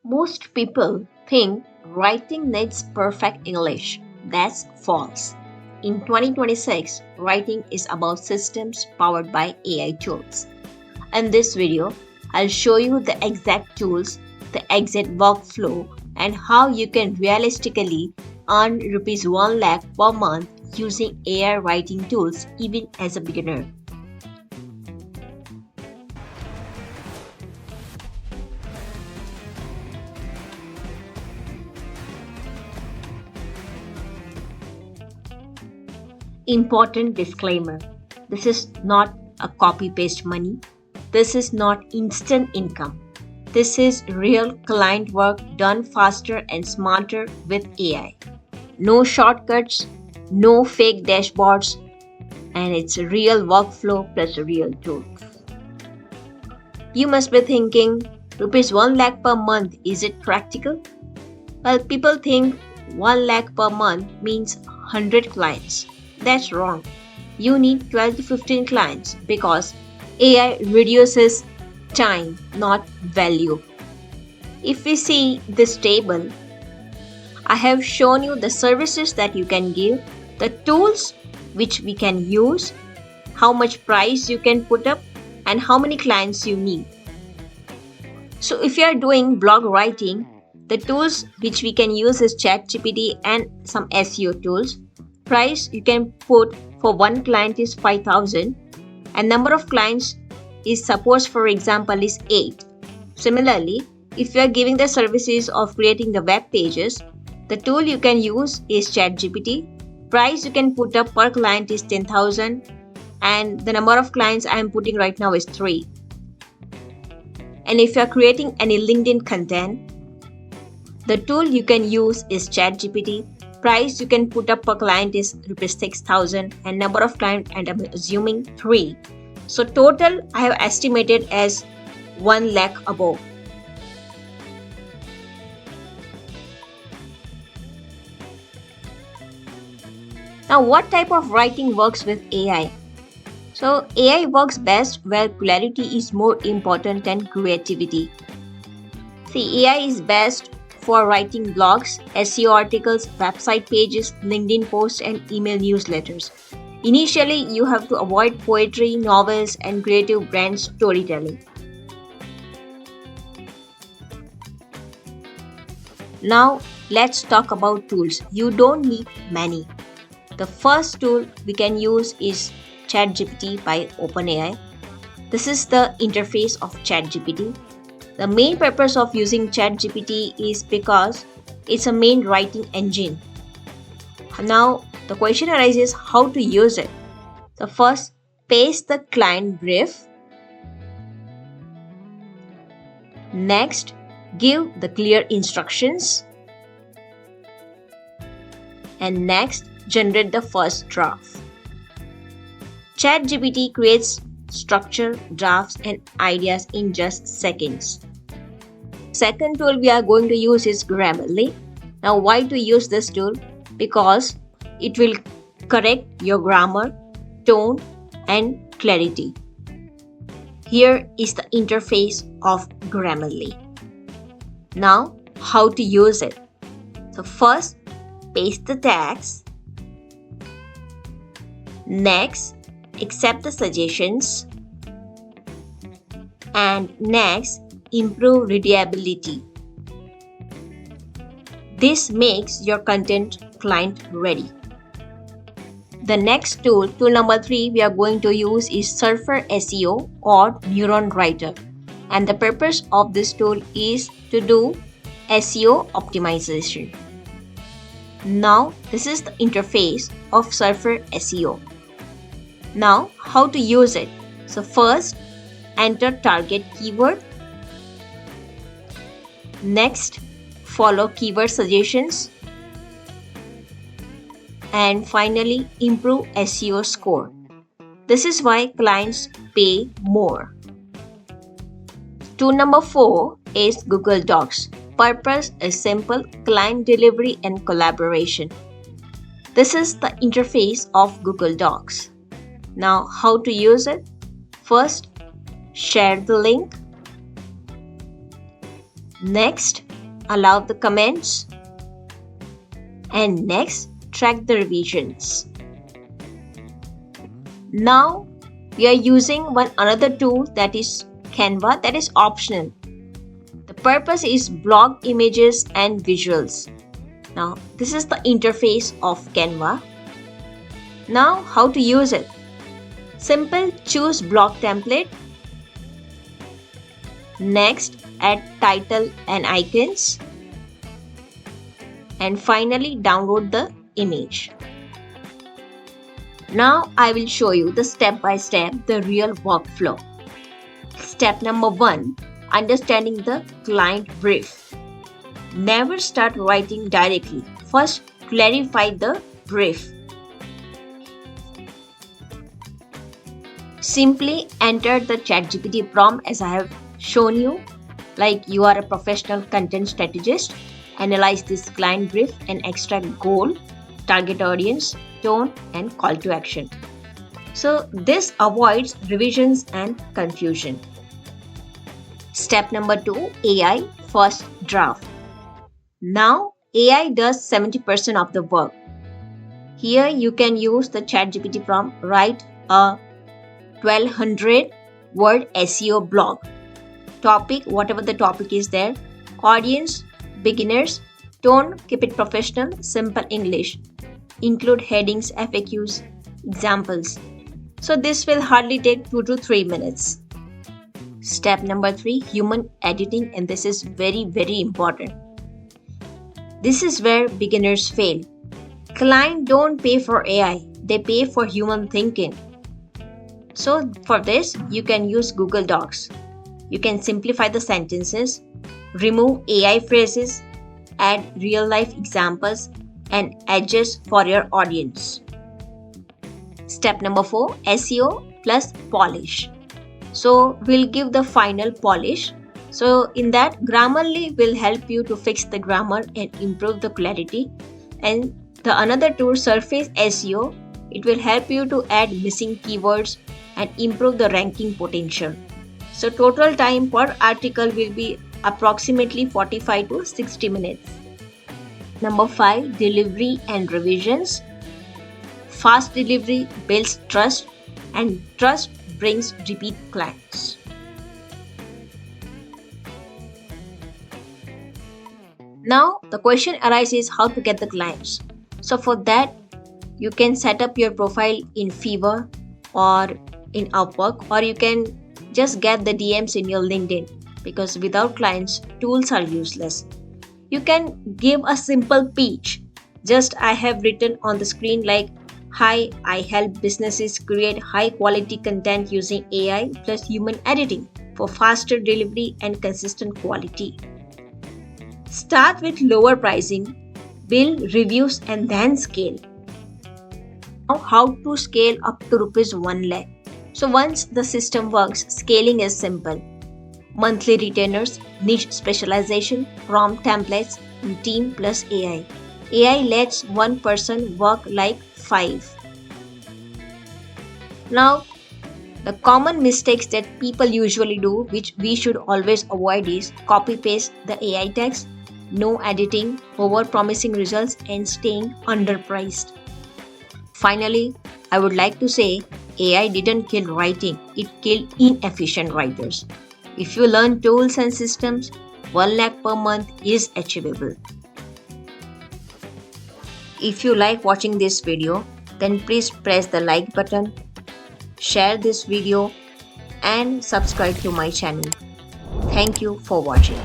Most people think writing needs perfect English. That's false. In 2026, writing is about systems powered by AI tools. In this video, I'll show you the exact tools, the exact workflow, and how you can realistically earn rupees 1 lakh per month using AI writing tools even as a beginner. Important disclaimer: this is not a copy paste money. This is not instant income. This is real client work done faster and smarter with AI. No shortcuts, no fake dashboards, and it's a real workflow plus a real tools. You must be thinking, rupees 1 lakh per month, is it practical? Well, people think 1 lakh per month means 100 clients. That's wrong. You need 12 to 15 clients because AI reduces time, not value. If we see this table, I have shown you the services that you can give, the tools which we can use, how much price you can put up, and how many clients you need. So if you are doing blog writing, the tools which we can use is ChatGPT and some SEO tools. Price you can put for one client is 5,000 and number of clients is, suppose for example, is 8. Similarly, if you are giving the services of creating the web pages, the tool you can use is ChatGPT. Price you can put up per client is 10,000 and the number of clients I am putting right now is 3. And if you are creating any LinkedIn content, the tool you can use is ChatGPT. Price you can put up per client is rupees 6,000 and number of clients, and I'm assuming 3. So total I have estimated as 1 lakh above. Now what type of writing works with AI? So AI works best where clarity is more important than creativity. See, AI is best for writing blogs, SEO articles, website pages, LinkedIn posts, and email newsletters. Initially, you have to avoid poetry, novels, and creative brand storytelling. Now, let's talk about tools. You don't need many. The first tool we can use is ChatGPT by OpenAI. This is the interface of ChatGPT. The main purpose of using ChatGPT is because it's a main writing engine. Now, the question arises how to use it. So first, paste the client brief. Next, give the clear instructions. And next, generate the first draft. ChatGPT creates structure, drafts, and ideas in just seconds. Second tool we are going to use is Grammarly. Now why to use this tool? Because it will correct your grammar, tone, and clarity. Here is the interface of Grammarly. Now how to use it? So first, paste the tags. Next, accept the suggestions. And next, improve readability. This makes your content client ready. The next tool number 3 we are going to use is SurferSEO or NeuronWriter. And the purpose of this tool is to do SEO optimization. Now, this is the interface of SurferSEO. Now, how to use it? So first, enter target keyword. Next, follow keyword suggestions. And finally, improve SEO score. This is why clients pay more. Tool number 4 is Google Docs. Purpose is simple: client delivery and collaboration. This is the interface of Google Docs. Now, how to use it? First, share the link. Next, allow the comments, and next track the revisions. Now we are using another tool, that is Canva, that is optional. The purpose is blog images and visuals. Now this is the interface of Canva. Now how to use it? Simple, choose blog template. Next, add title and icons. And finally, download the image. Now I will show you the step by step, the real workflow. Step number 1, understanding the client brief. Never start writing directly. First, clarify the brief. Simply enter the ChatGPT prompt as I have shown you, like you are a professional content strategist. Analyze this client brief and extract goal, target audience, tone, and call to action. So this avoids revisions and confusion. Step number 2, AI first draft. Now AI does 70% of the work. Here you can use the ChatGPT prompt, write a 1200 word SEO blog. Topic, whatever the topic is there. Audience, beginners. Tone, keep it professional, simple English. Include headings, FAQs, examples. So this will hardly take 2 to 3 minutes. Step number 3, human editing, and this is very, very important. This is where beginners fail. Clients don't pay for AI, they pay for human thinking. So for this, you can use Google Docs. You can simplify the sentences, remove AI phrases, add real-life examples, and adjust for your audience. Step number 4, SEO plus polish. So we'll give the final polish. So in that, Grammarly will help you to fix the grammar and improve the clarity. And the another tool, SurferSEO, it will help you to add missing keywords and improve the ranking potential. So total time per article will be approximately 45 to 60 minutes. Number 5, delivery and revisions. Fast delivery builds trust, and trust brings repeat clients. Now the question arises how to get the clients. So for that, you can set up your profile in Fiverr or in Upwork, or you can just get the DMs in your LinkedIn, because without clients, tools are useless. You can give a simple pitch. Just I have written on the screen like, hi, I help businesses create high quality content using AI plus human editing for faster delivery and consistent quality. Start with lower pricing, build reviews, and then scale. Now how to scale up to ₹1 lakh. So once the system works, scaling is simple. Monthly retainers, niche specialization, prompt templates, and team plus AI. AI lets one person work like 5. Now, the common mistakes that people usually do, which we should always avoid, is copy-paste the AI text, no editing, over-promising results, and staying underpriced. Finally, I would like to say AI didn't kill writing, it killed inefficient writers. If you learn tools and systems, 1 lakh per month is achievable. If you like watching this video, then please press the like button, share this video, and subscribe to my channel. Thank you for watching.